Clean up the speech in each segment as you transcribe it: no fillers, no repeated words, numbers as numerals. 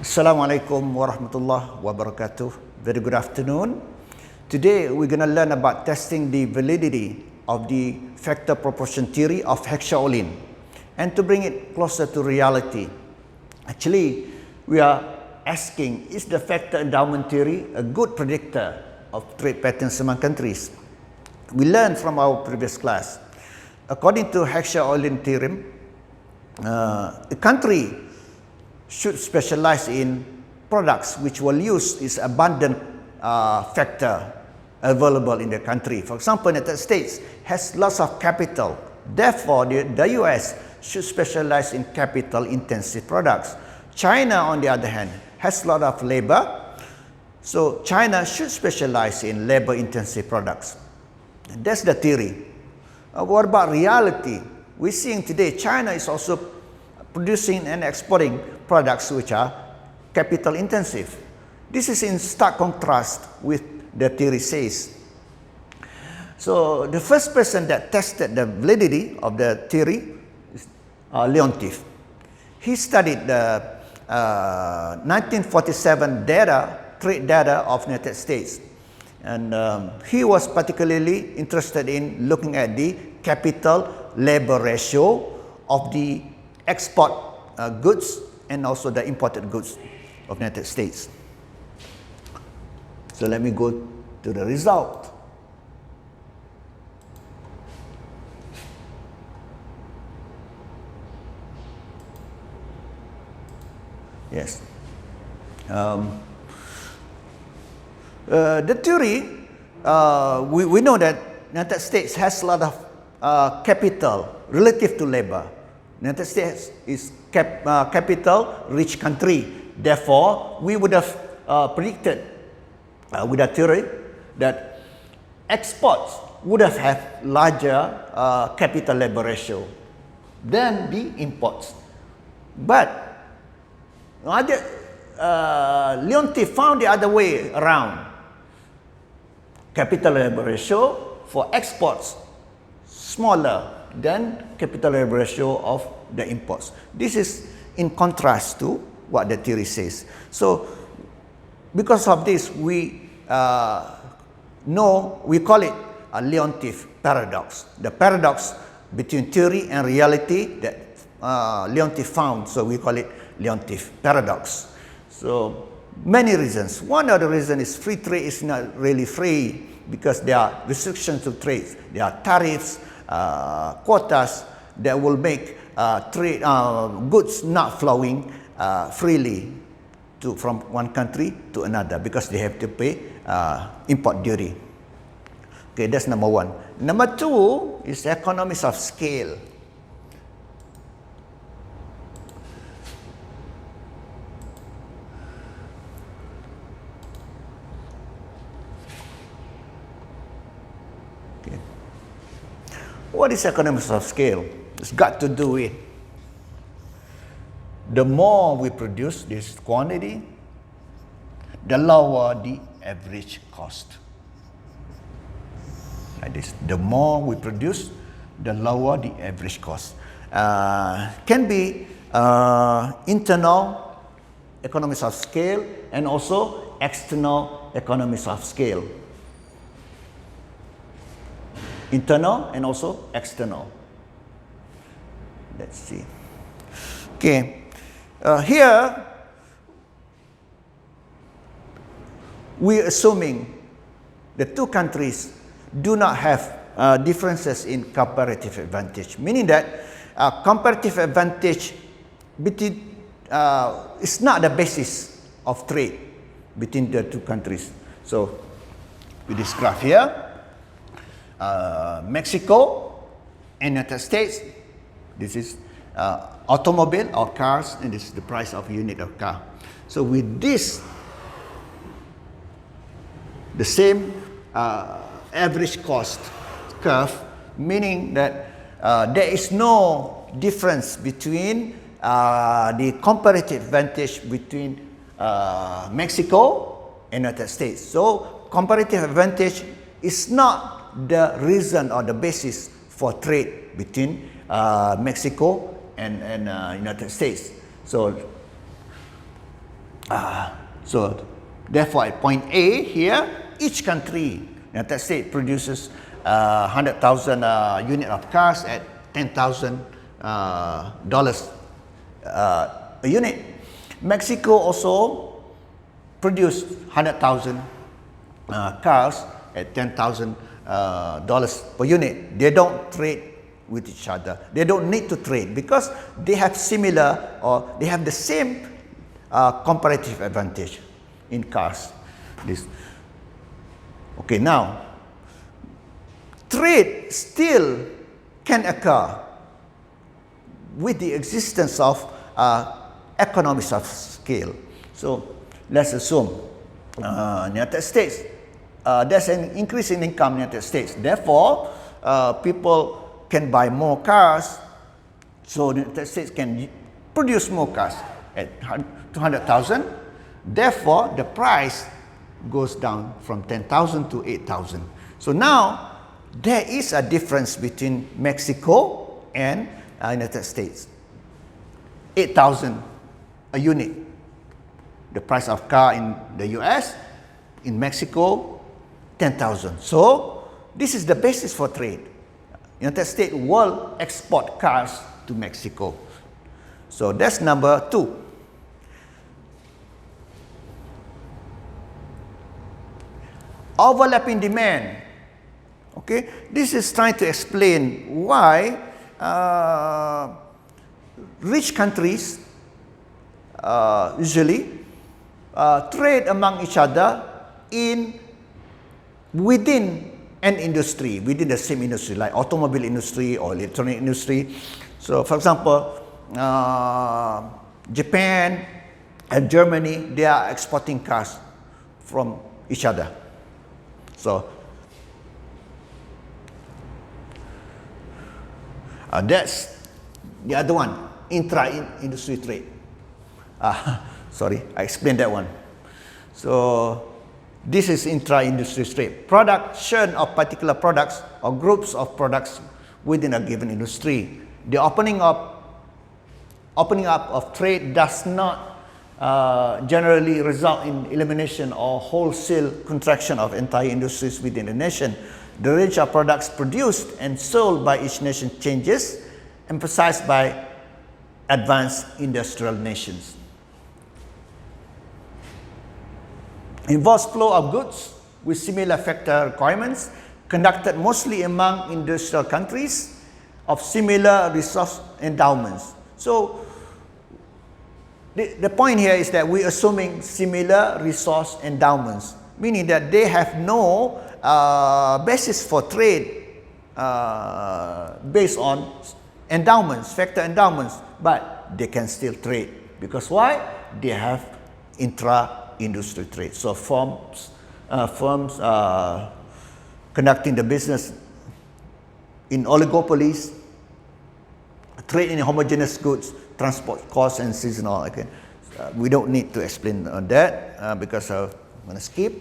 Assalamualaikum warahmatullahi wabarakatuh. Very good afternoon. Today we're going to learn about testing the validity of the factor proportion theory of HECKSCHER-OHLIN and to bring it closer to reality. Actually, we are asking, is the factor endowment theory a good predictor of trade patterns among countries? We learned from our previous class. According to HECKSCHER-OHLIN theorem, a country should specialize in products which will use its abundant factor available in the country. For example, the United States has lots of capital. Therefore, the US should specialize in capital-intensive products. China, on the other hand, has a lot of labor. So China should specialize in labor-intensive products. That's the theory. What about reality? We're seeing today China is also producing and exporting products which are capital intensive. This is in stark contrast with the theory says. So the first person that tested the validity of the theory is Leontief. He studied the 1947 trade data of the United States. And he was particularly interested in looking at the capital-labor ratio of the export goods and also the imported goods of the United States. So let me go to the result. Yes. The theory, we know that the United States has a lot of capital relative to labor. The United States is capital-rich country. Therefore, we would have predicted with a theory that exports would have had larger capital-labor ratio than the imports. But Leontief found the other way around. Capital-labor ratio for exports smaller than capital-labor ratio of the imports. This is in contrast to what the theory says. So, because of this, we call it a Leontief paradox. The paradox between theory and reality that Leontief found, so we call it Leontief paradox. So, many reasons. One of the reasons is free trade is not really free because there are restrictions to trade. There are tariffs, quotas that will make goods not flowing freely from one country to another because they have to pay import duty. Okay, that's number one. Number two is economies of scale. What is economies of scale? It's got to do with the more we produce this quantity, the lower the average cost. Like this, the more we produce, the lower the average cost. Can be internal economies of scale and also external economies of scale. Internal and also external. Let's see. Okay. Here, we're assuming the two countries do not have differences in comparative advantage, meaning that comparative advantage is not the basis of trade between the two countries. So, with this graph here, Mexico and United States, this is automobile or cars, and this is the price of a unit of car. So with this, the same average cost curve, meaning that there is no difference between the comparative advantage between Mexico and United States. So comparative advantage is not the reason or the basis for trade between Mexico and United States. So So therefore at point A here, each country, United States produces 100,000 unit of cars at $10,000 a unit. Mexico also produced 100,000 cars at $10,000 per unit. They don't trade with each other. They don't need to trade because they have similar or they have the same comparative advantage in cars. Okay, now trade still can occur with the existence of economies of scale. So let's assume United States, there's an increase in income in the United States. Therefore, people can buy more cars. So the United States can produce more cars at 200,000. Therefore, the price goes down from 10,000 to 8,000. So now there is a difference between Mexico and United States. 8,000 a unit. The price of car in the US, in Mexico, 10,000. So this is the basis for trade. United States will export cars to Mexico. So that's number 2. Overlapping demand. Okay, this is trying to explain why rich countries usually trade among each other within an industry, within the same industry, like automobile industry or electronic industry. So, for example, Japan and Germany, they are exporting cars from each other. So, that's the other one, intra-industry trade. Sorry, I explained that one. So, this is intra-industry trade. Production of particular products or groups of products within a given industry. The opening up of trade does not generally result in elimination or wholesale contraction of entire industries within a nation. The range of products produced and sold by each nation changes, emphasized by advanced industrial nations. Involves flow of goods with similar factor requirements, conducted mostly among industrial countries of similar resource endowments. So, the point here is that we're assuming similar resource endowments, meaning that they have no basis for trade based on endowments, factor endowments, but they can still trade. Because why? They have intra-industry trade. So firms conducting the business in oligopolies, trade in homogeneous goods, transport costs and seasonal. Okay. We don't need to explain on that because I'm going to skip.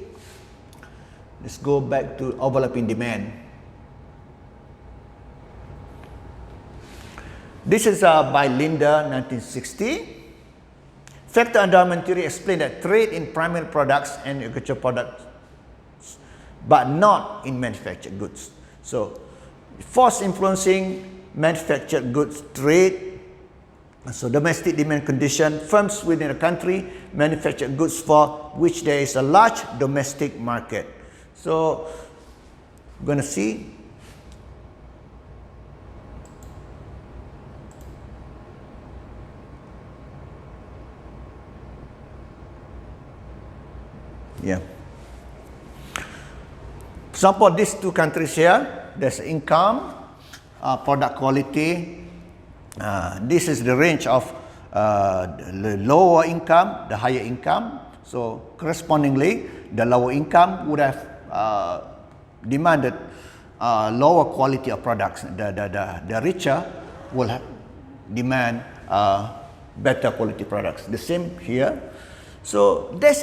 Let's go back to overlapping demand. This is by Linda, 1960. Factor endowment theory explained that trade in primary products and agricultural products, but not in manufactured goods. So, force influencing manufactured goods trade. So, domestic demand condition, firms within a country manufacture goods for which there is a large domestic market. So, we're going to see. Yeah. Example, these two countries here, there's income, product quality. This is the range of the lower income, the higher income. So correspondingly, the lower income would have demanded lower quality of products. The richer will demand better quality products. The same here. So there's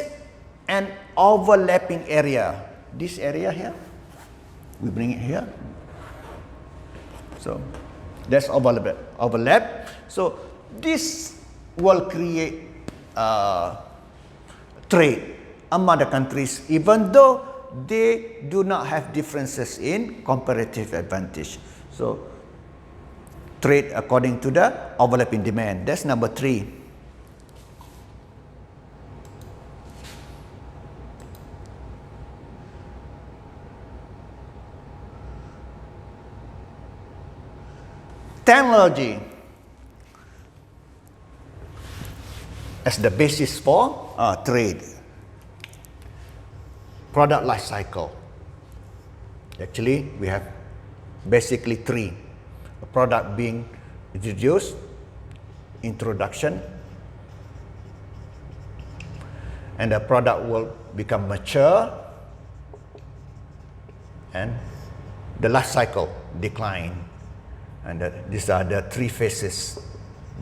an overlapping area. This area here, we bring it here. So that's overlap. So this will create trade among the countries, even though they do not have differences in comparative advantage. So, trade according to the overlapping demand. That's number 3. Technology as the basis for trade. Product life cycle. Actually, we have basically 3. A product being introduced, introduction, and the product will become mature, and the life cycle, decline. And these are the 3 phases,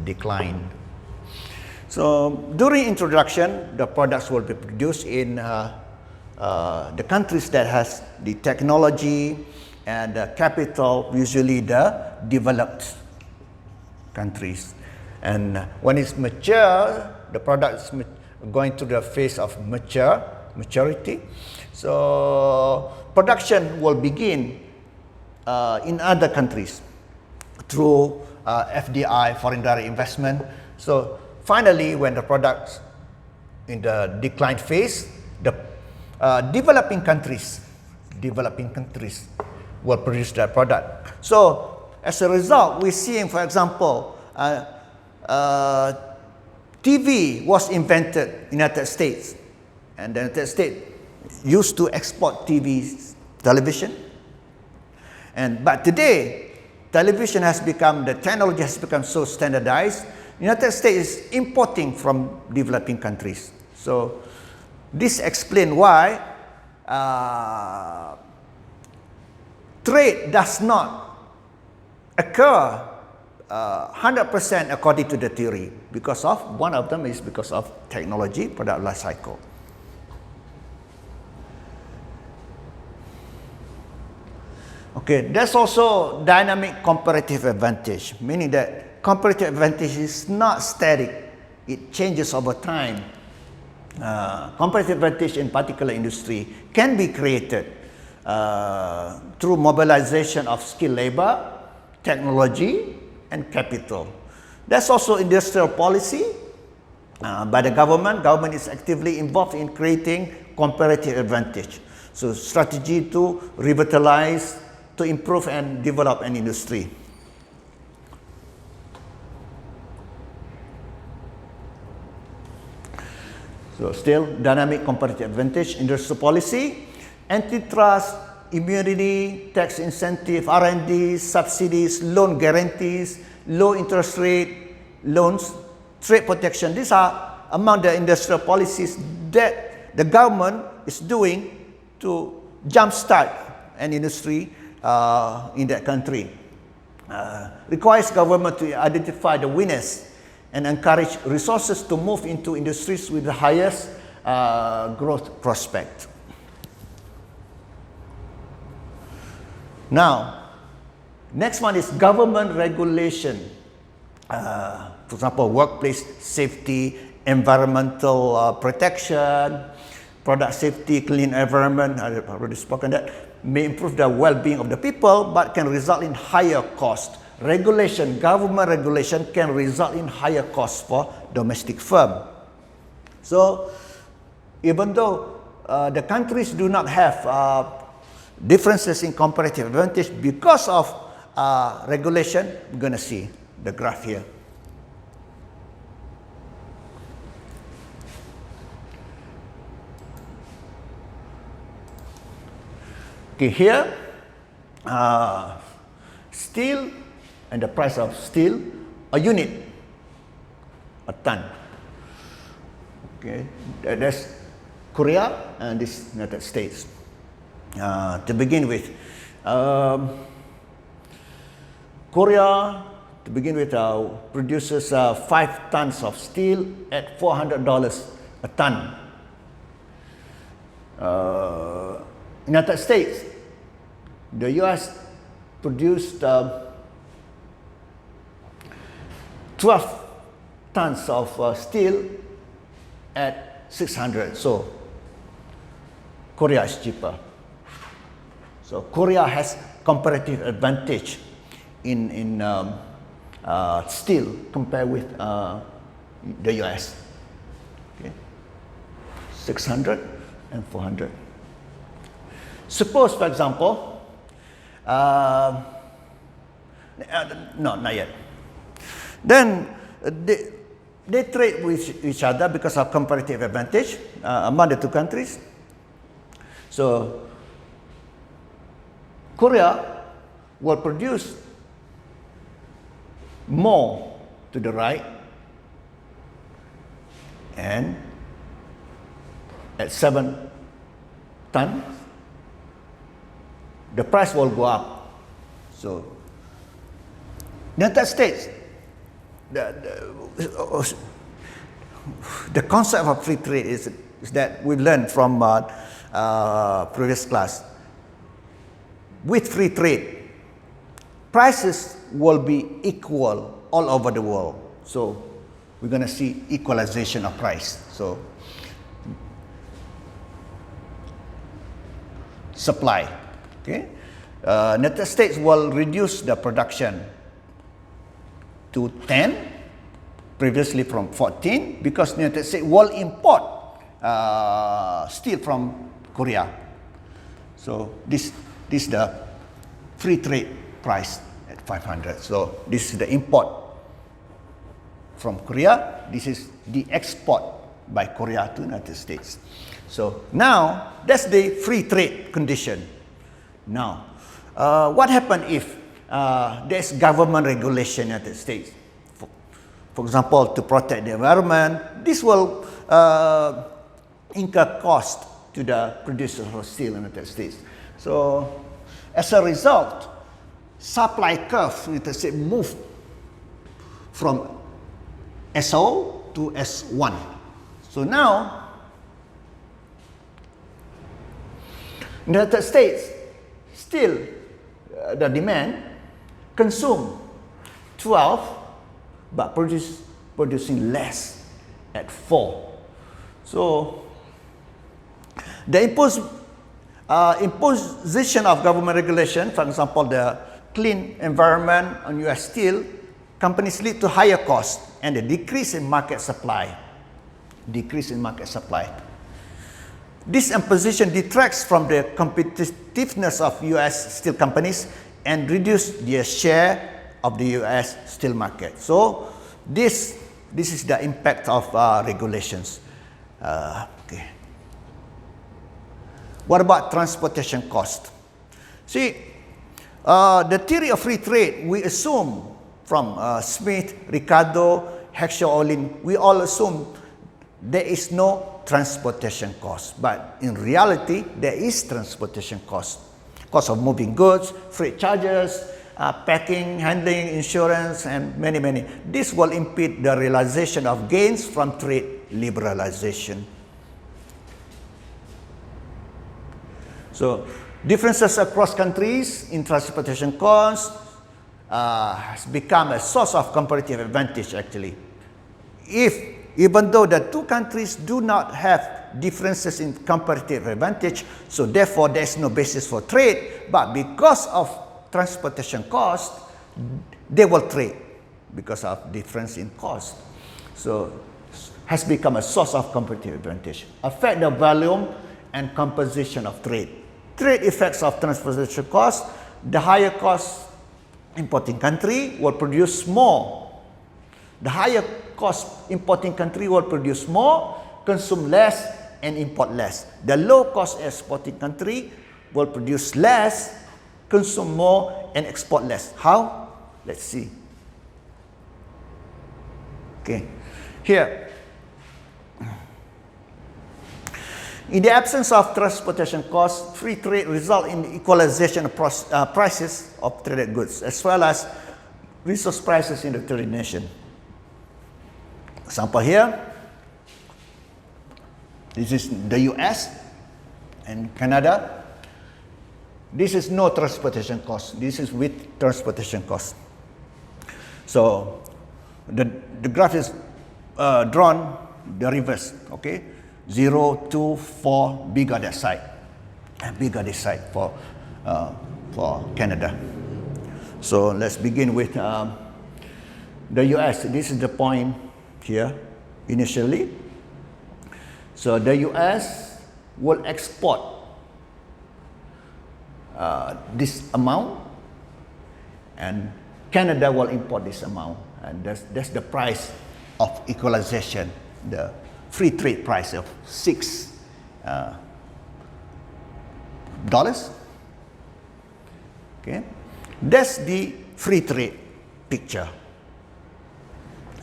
decline. So during introduction, the products will be produced in the countries that has the technology and the capital, usually the developed countries. And when it's mature, the product is going through the phase of maturity. So production will begin in other countries through FDI, foreign direct investment. So finally, when the products in the decline phase, the developing countries will produce that product. So as a result, we're seeing, for example, TV was invented in the United States, and the United States used to export television. But today, television has become, the technology has become so standardized. United States is importing from developing countries. So this explains why trade does not occur 100% according to the theory, because of one of them is because of technology, product life cycle. Okay, there's also dynamic comparative advantage, meaning that comparative advantage is not static, it changes over time. Comparative advantage in particular industry can be created through mobilization of skilled labor, technology, and capital. There's also industrial policy by the government. Government is actively involved in creating comparative advantage. So strategy to revitalize, to improve and develop an industry. So still dynamic comparative advantage, industrial policy, antitrust, immunity, tax incentive, R&D, subsidies, loan guarantees, low interest rate loans, trade protection. These are among the industrial policies that the government is doing to jumpstart an industry in that country. Requires government to identify the winners and encourage resources to move into industries with the highest growth prospect. Now, next one is government regulation. For example, workplace safety, environmental protection, product safety, clean environment, I've already spoken that, may improve the well-being of the people, but can result in higher cost. Regulation, government regulation can result in higher costs for domestic firm. So, even though the countries do not have differences in comparative advantage because of regulation, we're going to see the graph here. Okay, here, steel and the price of steel, a unit, a ton. Okay, that's Korea and this United States. To begin with, Korea, to begin with, produces 5 tons of steel at $400 a ton. United States, the US produced 12 tons of steel at 600. So Korea is cheaper. So Korea has comparative advantage in steel compared with the US. Okay. 600 and 400. Suppose, for example, no, not yet. Then they trade with each other because of comparative advantage among the two countries. So Korea will produce more to the right, and at 7 tons, the price will go up. So United States, the concept of free trade is that we learned from previous class. With free trade, prices will be equal all over the world. So we're going to see equalization of price. So supply. Okay, United States will reduce the production to 10, previously from 14, because United States will import steel from Korea. So this is the free trade price at 500. So this is the import from Korea. This is the export by Korea to United States. So now that's the free trade condition. Now, what happens if there's government regulation in the United States? For example, to protect the environment, this will incur cost to the producers of steel in the United States. So as a result, supply curve in the United States move from SO to S1. So now, in the United States, still the demand consume 12, but producing less at 4. So the imposition of government regulation, for example, the clean environment on US steel companies, lead to higher cost and a decrease in market supply. This imposition detracts from the competitiveness of US steel companies and reduce their share of the US steel market. So this is the impact of regulations. Okay. What about transportation cost? See, the theory of free trade, we assume from Smith, Ricardo, HECKSCHER-OHLIN, we all assume there is no transportation cost. But in reality, there is transportation cost. Cost of moving goods, freight charges, packing, handling, insurance, and many. This will impede the realization of gains from trade liberalization. So differences across countries in transportation costs has become a source of comparative advantage actually. Even though the two countries do not have differences in comparative advantage, so therefore there is no basis for trade, but because of transportation cost, they will trade because of difference in cost. So has become a source of comparative advantage. Affect the volume and composition of trade. Trade effects of transportation cost. The higher cost importing country will produce more. The higher cost importing country will produce more, consume less, and import less. The low cost exporting country will produce less, consume more, and export less. How? Let's see. Okay. Here. In the absence of transportation costs, free trade results in equalization of prices of traded goods, as well as resource prices in the traded nation. Example here, this is the US and Canada. This is no transportation cost. This is with transportation cost. So the graph is drawn the reverse. Okay, 0, 2, 4, bigger that side. Bigger this side for Canada. So let's begin with the US. This is the point here initially. So the US will export this amount, and Canada will import this amount, and that's the price of equalization, the free trade price of $6. Okay, that's the free trade picture.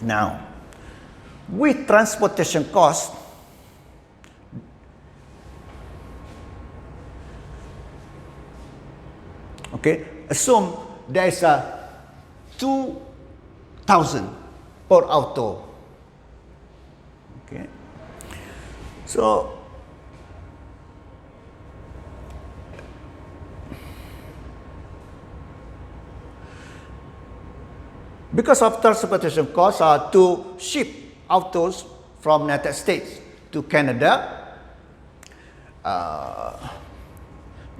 Now, with transportation cost, okay, assume there is a 2,000 per auto. Okay, so because of transportation costs to ship autos from United States to Canada,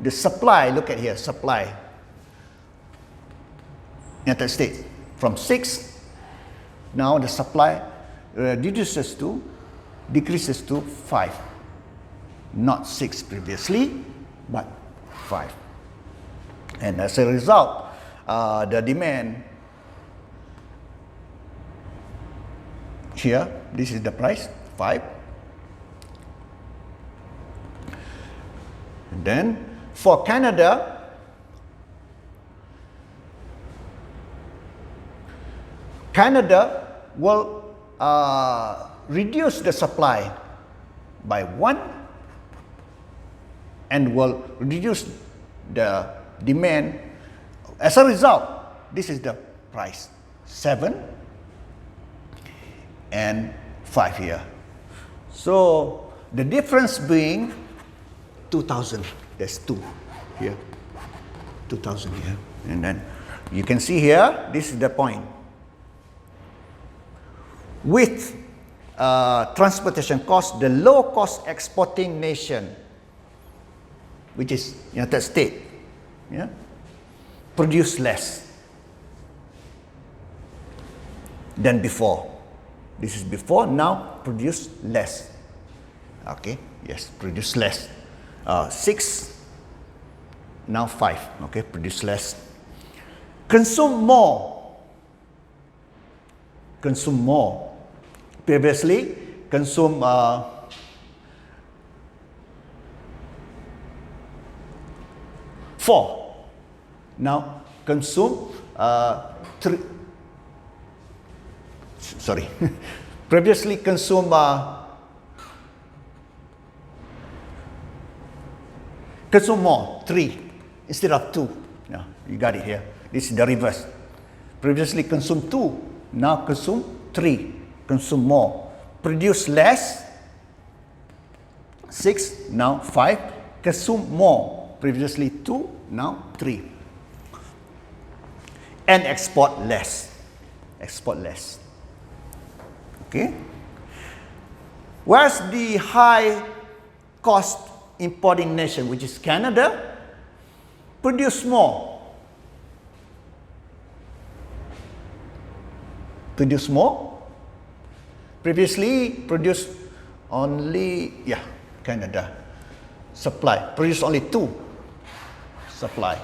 the supply, look at here, supply, United States, from 6, now the supply decreases to 5. Not 6 previously, but 5. And as a result, the demand here, this is the price, 5. And then for Canada, will reduce the supply by 1 and will reduce the demand. As a result, this is the price, 7 and 5 here. So the difference being 2,000. There's 2 here, 2,000 here, and then you can see here. This is the point. With transportation cost, the low-cost exporting nation, which is United States, yeah, produce less than before. This is before, now produce less. Okay, yes, produce less. 6, now 5. Okay, produce less. Consume more. Consume more. Previously, consume 4. Now consume 3. Sorry. Previously consume more, 3 instead of 2. Yeah, you got it here. This is the reverse. Previously consume 2, now consume 3. Consume more. Produce less, 6, now 5. Consume more. Previously 2, now 3. And export less. Export less. Okay? Whereas the high cost importing nation, which is Canada, produce more. Produce more. Previously produced only, Canada. Supply. Produce only 2. Supply.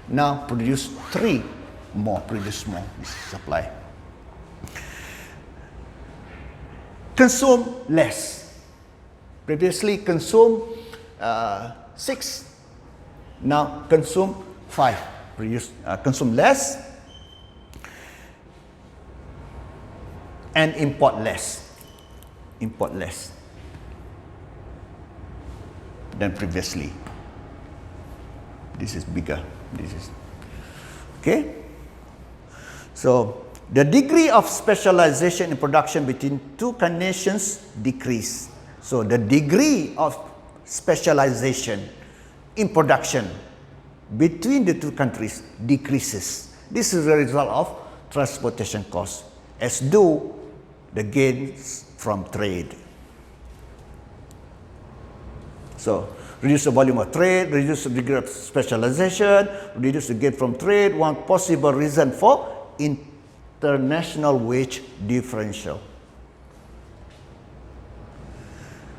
Now produce 3 more. Produce more. This is supply. Consume less. Previously consume 6. Now consume 5. Produce, consume less. And import less. Import less than previously. This is bigger. This is okay. So the degree of specialization in production between two nations decrease. So the degree of specialization in production between the two countries decreases. This is a result of transportation costs, as do the gains from trade. So reduce the volume of trade, reduce the degree of specialization, reduce the gain from trade, one possible reason for international wage differential.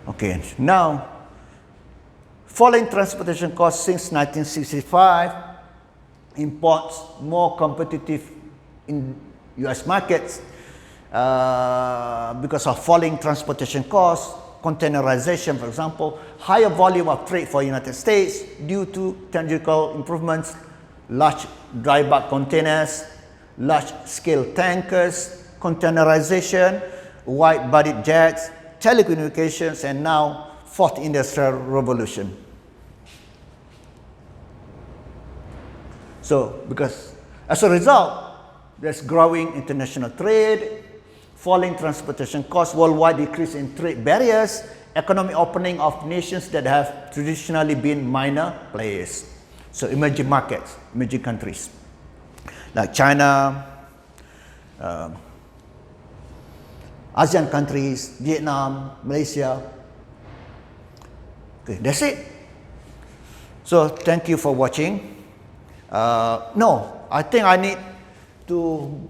Okay, now falling transportation costs since 1965, imports more competitive in US markets because of falling transportation costs, containerization, for example, higher volume of trade for United States due to technological improvements, large dry bulk containers, large-scale tankers, containerization, wide-bodied jets, telecommunications, and now fourth industrial revolution. So, because as a result, there's growing international trade, falling transportation costs, worldwide decrease in trade barriers, economic opening of nations that have traditionally been minor players. So emerging markets, emerging countries like China, ASEAN countries, Vietnam, Malaysia. Okay, that's it. So thank you for watching. No, I think I need to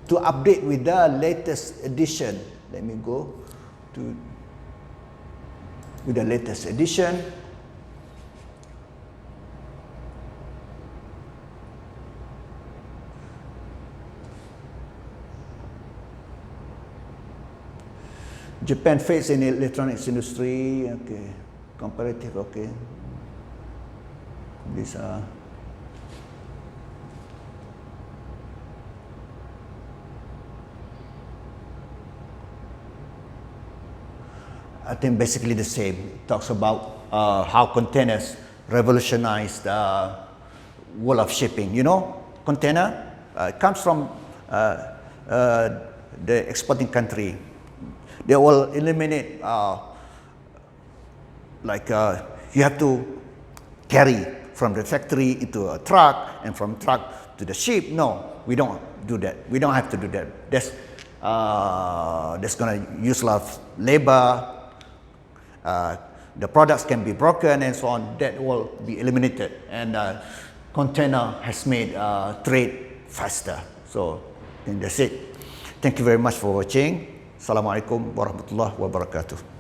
update with the latest edition. Let me go to with the latest edition. Japan faces in the electronics industry. Okay, comparative. Okay, these are. I think basically the same. It talks about how containers revolutionized the world of shipping. You know, container comes from the exporting country. They will eliminate you have to carry from the factory into a truck and from truck to the ship. No, we don't do that. We don't have to do that. That's going to use a lot of labor. The products can be broken and so on. That will be eliminated. And container has made trade faster. So I think that's it. Thank you very much for watching. Assalamualaikum warahmatullahi wabarakatuh.